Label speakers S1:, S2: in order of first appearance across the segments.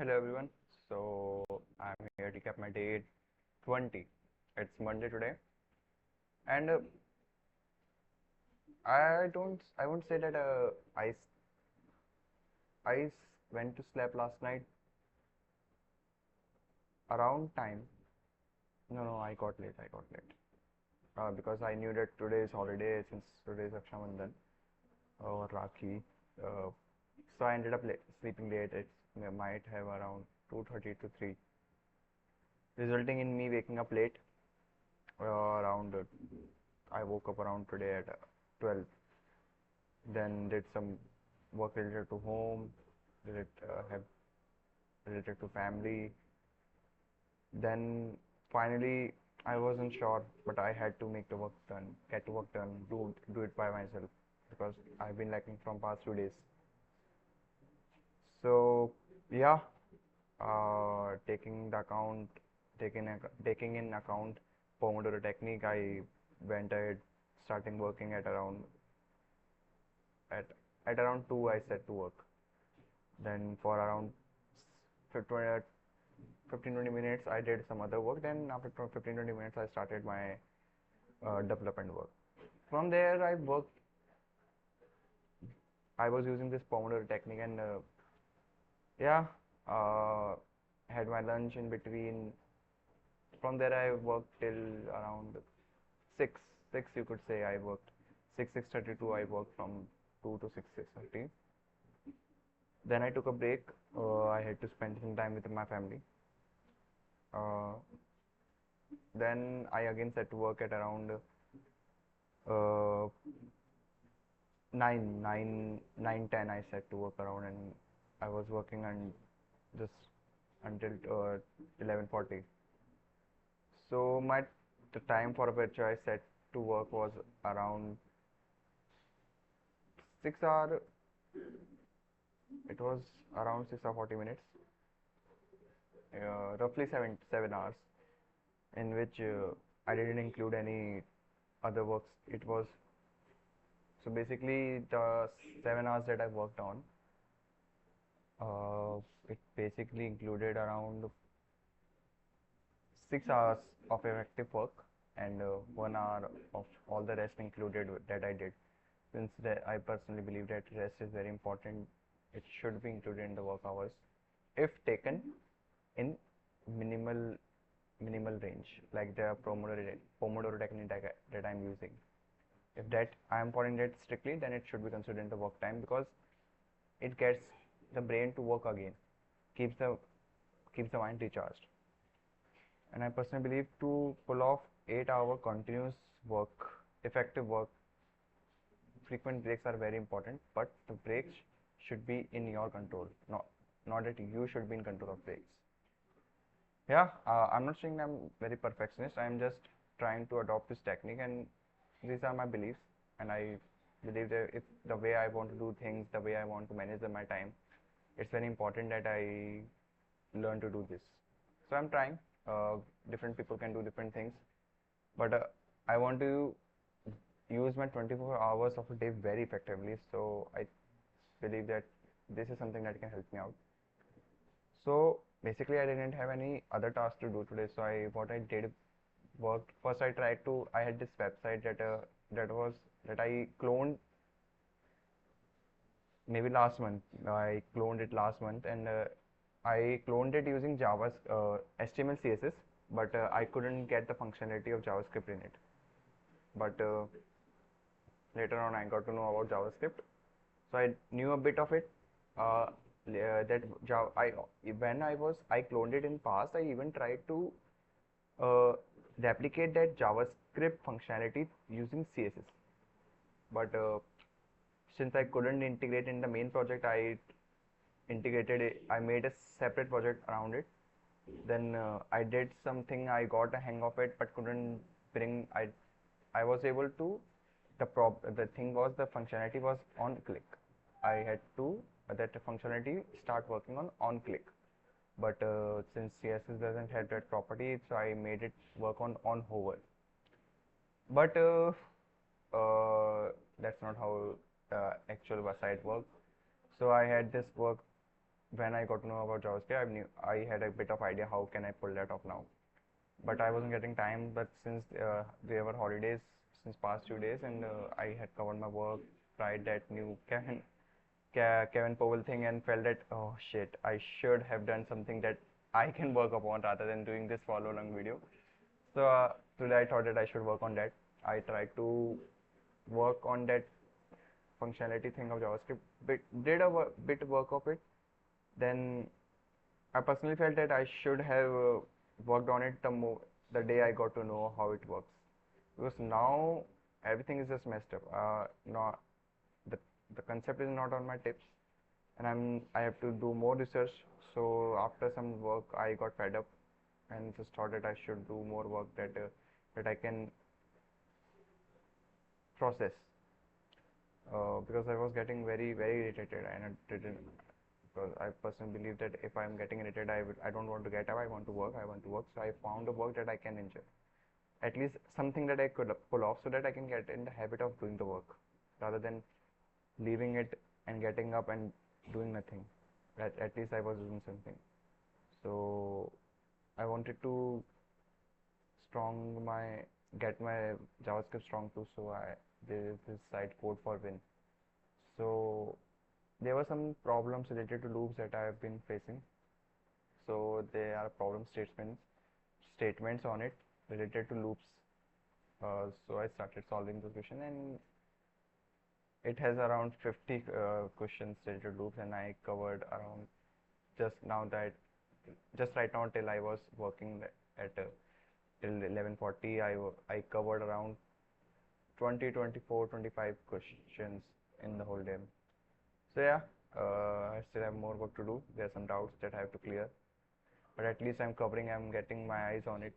S1: Hello everyone. So I'm here to recap my day 20. It's Monday today, and I won't say that I went to sleep last night around time. No, I got late. I got late because I knew that today is holiday since today is Raksha Bandhan or Rakhi. Uh, so I ended up sleeping late. It might have around 2:30 to 3, resulting in me waking up late. Around I woke up around today at 12. Then did some work related to home, have related to family. Then finally, I wasn't sure, but I had to make the work done, get the work done, do it by myself because I've been lacking from past 2 days. So yeah, taking the account, taking in account Pomodoro technique, I went ahead, starting working at at around 2. I set to work. Then for around 15-20 minutes I did some other work. Then after 15-20 minutes I started my development work. From there I was using this Pomodoro technique, and yeah, uh, had my lunch in between. From there I worked till around 6 6 you could say. I worked 6:32. I worked from 2 to 6:30. Then I took a break. I had to spend some time with my family. uh, then I again set to work at around uh, 9, 10. I set to work around, and I was working on just until 11:40. So the time for which I set to work was around 6 hour. It was around 6 or 40 minutes, roughly 7 hours, in which I didn't include any other works. It was so basically the 7 hours that I worked on. It basically included around 6 hours of effective work, and 1 hour of all the rest included that I did. Since I personally believe that rest is very important, it should be included in the work hours if taken in minimal minimal range, like the Pomodoro technique that I'm using. If that I am following that strictly, then it should be considered in the work time because it gets the brain to work again, keeps the mind recharged. And I personally believe to pull off 8 hour continuous work, effective work, frequent breaks are very important, but the breaks should be in your control, not that you should be in control of breaks. Yeah, I'm not saying I'm very perfectionist. I'm just trying to adopt this technique, and these are my beliefs. And I believe that if the way I want to do things, the way I want to manage my time, it's very important that I learn to do this. So I'm trying. Different people can do different things, but I want to use my 24 hours of a day very effectively. So I believe that this is something that can help me out. So basically, I didn't have any other task to do today. So what I did worked. First, I had this website that I cloned maybe last month. I cloned it last month, and I cloned it using Java's HTML CSS, but I couldn't get the functionality of JavaScript in it. But later on, I got to know about JavaScript, so I knew a bit of it. That Java, I cloned it in past. I even tried to uh, replicate that JavaScript functionality using CSS, but since I couldn't integrate in the main project, I integrated it. I made a separate project around it. Then I did something. I got a hang of it, but couldn't bring. I was able to. The thing was the functionality was on click. I had to that functionality start working on click. But since CSS doesn't have that property, so I made it work on hover. But that's not how the actual website works. So I had this work when I got to know about JavaScript, I had a bit of idea how can I pull that off now. But I wasn't getting time. But since there were holidays since past 2 days, and I had covered my work, tried that new Kevin Powell thing, and felt that, oh shit, I should have done something that I can work upon rather than doing this follow along video. So today I thought that I should work on that. I tried to work on that functionality thing of JavaScript, did a bit work of it. Then I personally felt that I should have worked on it the day I got to know how it works, because now everything is just messed up. No, the the concept is not on my tips, and I have to do more research. So after some work, I got fed up and just thought that I should do more work that I can process, because I was getting very irritated, and it didn't, because I personally believe that if I'm getting irritated, I don't want to get up. I want to work. I want to work. So I found a work that I can enjoy, at least something that I could pull off, so that I can get in the habit of doing the work rather than leaving it and getting up and doing nothing. At least I was doing something. So I wanted to strong my get my JavaScript strong too. So there is this site Code for Win. So there were some problems related to loops that I have been facing. So there are problem statements on it related to loops. So I started solving the question, and it has around 50 questions related to loops, and I covered around just now that just right now till I was working at till 11:40. I covered around 20, 24, 25 questions in the whole day. So yeah, I still have more work to do. There are some doubts that I have to clear, but at least I'm getting my eyes on it,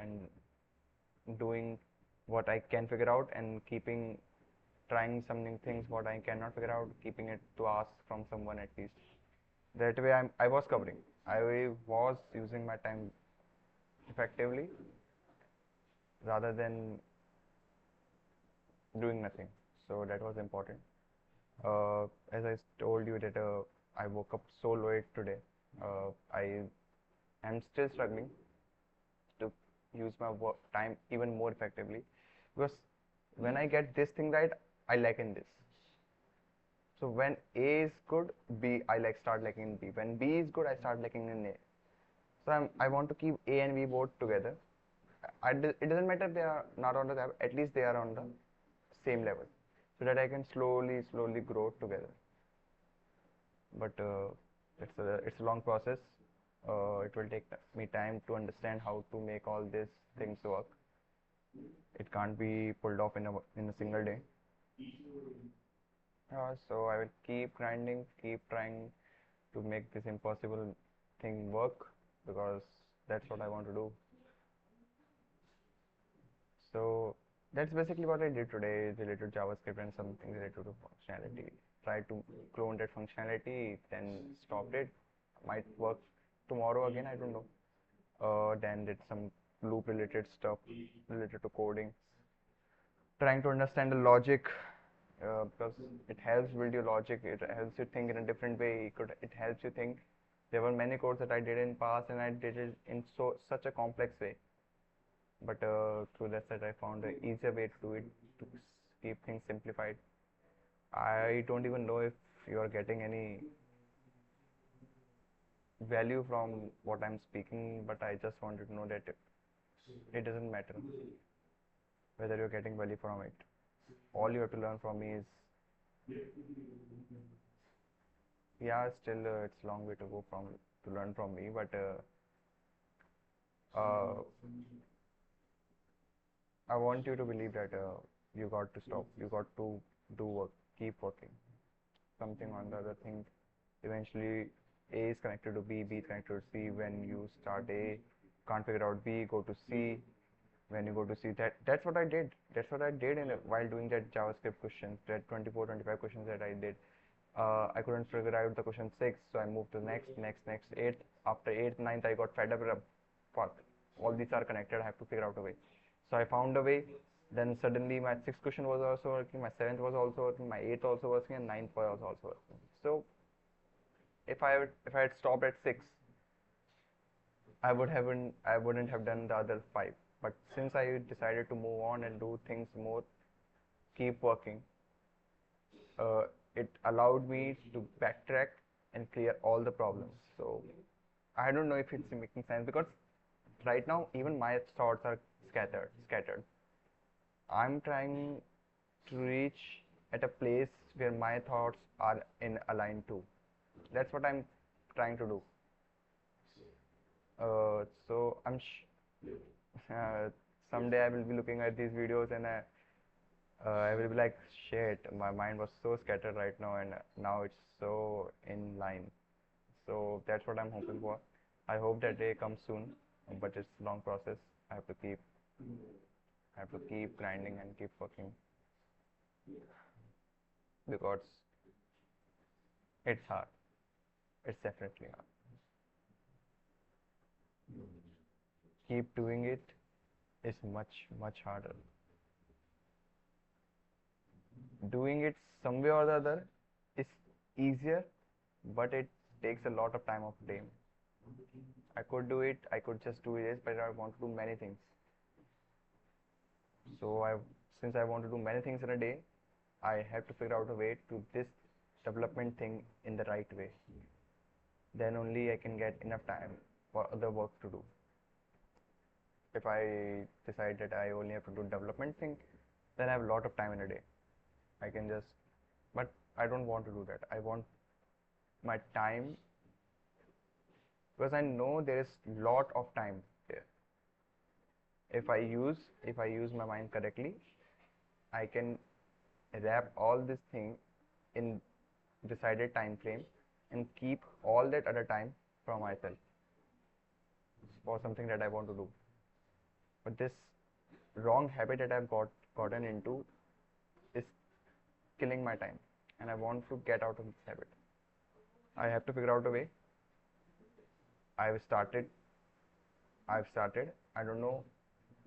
S1: and doing what I can figure out, and trying some new things what I cannot figure out, keeping it to ask from someone at least. That way I was covering. I was using my time effectively rather than doing nothing. So that was important. As I told you that I woke up so late today. I am still struggling to use my work time even more effectively, because when I get this thing right, I lack in this. So when A is good, I start lacking in B. When B is good, I start lacking in A. So I want to keep A and B both together. It doesn't matter if they are not on the level, at least they are on the same level, so that I can slowly grow together. But it's a long process. It will take me time to understand how to make all these things work. It can't be pulled off in a single day. So I will keep grinding, keep trying to make this impossible thing work, because that's what I want to do. So that's basically what I did today, related to JavaScript and something related to functionality. Try to clone that functionality, then stopped it. Might work tomorrow again, I don't know. Then did some loop related stuff related to coding. Trying to understand the logic, because it helps build your logic. It helps you think in a different way. It helps you think. There were many codes that I did in past, and I did it in such a complex way. But through that I found an easier way to do it, to keep things simplified. I don't even know if you are getting any value from what I'm speaking, but I just wanted to know that it doesn't matter whether you're getting value from it. All you have to learn from me is, yeah, still it's a long way to go to learn from me, but I want you to believe that you got to stop, you got to do work, keep working. Something on the other thing. Eventually, A is connected to B, B is connected to C. When you start A, can't figure out B, go to C. When you go to C, that's what I did. That's what I did while doing that JavaScript questions, that 24, 25 questions that I did. I couldn't figure out the question 6, so I moved to next, 8th. After 8th, 9th, I got fed up with fuck. All these are connected, I have to figure out a way. So I found a way. Then suddenly my 6th question was also working, my 7th was also working, my 8th also working, and 9th was also working. So if I had stopped at 6, I wouldn't have done the other 5. But since I decided to move on and do things more, keep working, uh, it allowed me to backtrack and clear all the problems. So I don't know if it's making sense, because right now even my thoughts are scattered. I'm trying to reach at a place where my thoughts are in aligned too. That's what I'm trying to do. So uh, someday I will be looking at these videos, and I will be like, shit, my mind was so scattered right now, and now it's so in line. So that's what I'm hoping for. I hope that day comes soon, but it's a long process. I have to keep I have to keep grinding and keep working, because it's hard. It's definitely hard. Keep doing it is much harder. Doing it some way or the other is easier, but it takes a lot of time of day. I could do it, I could just do this, but I want to do many things. So since I want to do many things in a day, I have to figure out a way to this development thing in the right way. Then only I can get enough time for other work to do. If I decide that I only have to do development thing, then I have a lot of time in a day. I can just, but I don't want to do that. I want my time, because I know there is lot of time there. If I use my mind correctly, I can wrap all this thing in decided time frame and keep all that other time for myself, for something that I want to do. But this wrong habit that I've gotten into is killing my time, and I want to get out of this habit. I have to figure out a way. I've started. I've started. I don't know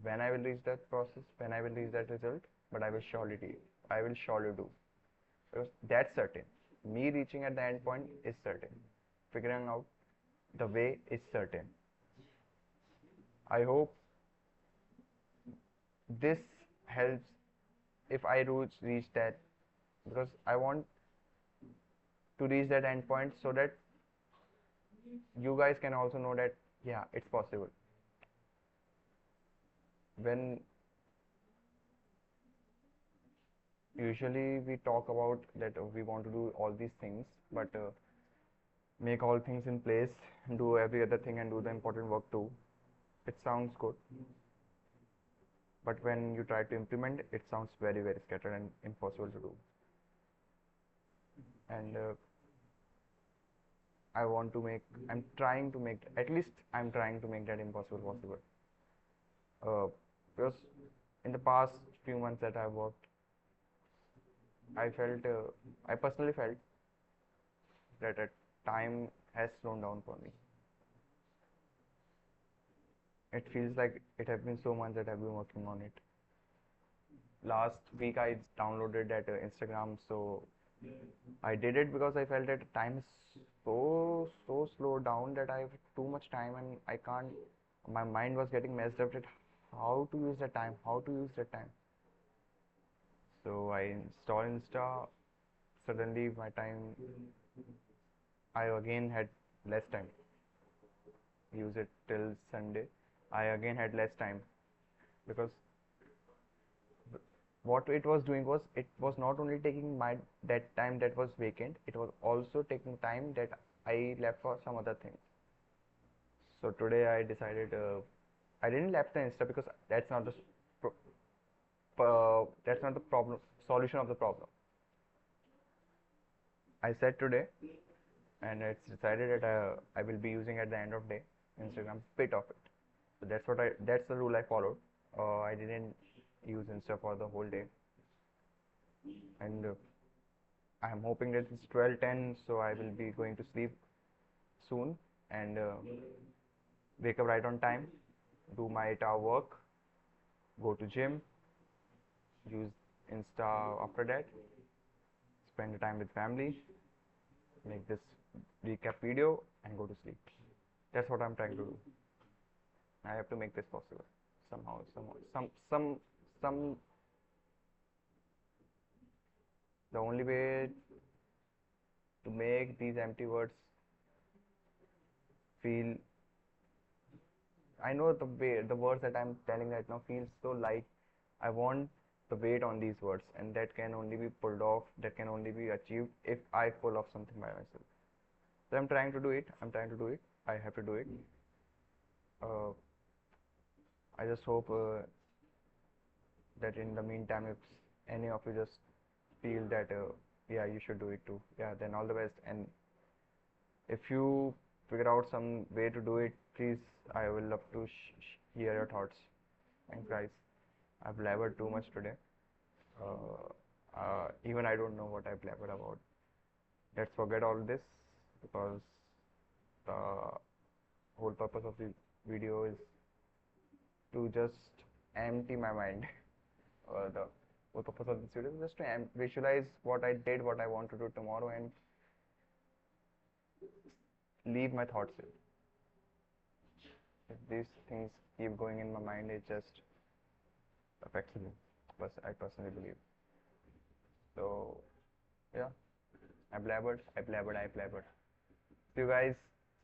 S1: when I will reach that process, when I will reach that result, but I will surely do. I will surely do, because that's certain. Me reaching at the end point is certain. Figuring out the way is certain. I hope this helps if I reach that, because I want to reach that end point so that you guys can also know that yeah, it's possible. When usually we talk about that we want to do all these things, but make all things in place, do every other thing and do the important work too, it sounds good, but when you try to implement it sounds very scattered and impossible to do. And I'm trying to make, at least I'm trying to make that impossible possible. Because in the past few months that I've worked, I personally felt that time has slowed down for me. It feels like it has been so much that I've been working on it. Last week I downloaded that Instagram, so I did it because I felt that time is so slowed down that I have too much time and I can't. My mind was getting messed up with how to use the time, how to use the time. So I installed Insta. Suddenly my time, I again had less time. Use it till Sunday. I again had less time, because what it was doing was, it was not only taking my that time that was vacant, it was also taking time that I left for some other things. So today I decided, I didn't left the Insta because that's not the problem solution of the problem. I said today, and it's decided that I will be using at the end of day Instagram bit of it. So that's the rule I followed. I didn't use Insta for the whole day, and I'm hoping that it's 12:10, so I will be going to sleep soon and wake up right on time, do my 8-hour work, go to gym, use Insta after that, spend the time with family, make this recap video and go to sleep. That's what I'm trying to do. I have to make this possible somehow, some. The only way to make these empty words feel, I know the words that I'm telling right now feels so light. I want the weight on these words, and that can only be pulled off, that can only be achieved if I pull off something by myself. So I'm trying to do it. I'm trying to do it. I have to do it. Uh, I just hope that in the meantime, if any of you just feel that yeah, you should do it too, yeah, then all the best. And if you figure out some way to do it, please, I will love to hear your thoughts. Thanks, guys. I've blabbered too much today. Even I don't know what I blabbered about. Let's forget all this, because the whole purpose of the video is to just empty my mind. The whole purpose of this video is just to visualize what I did, what I want to do tomorrow, and leave my thoughts in. If these things keep going in my mind, it just affects me. But I personally believe. So yeah, I blabbered. See you guys.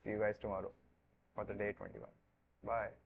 S1: See you guys tomorrow for the day 21. Bye.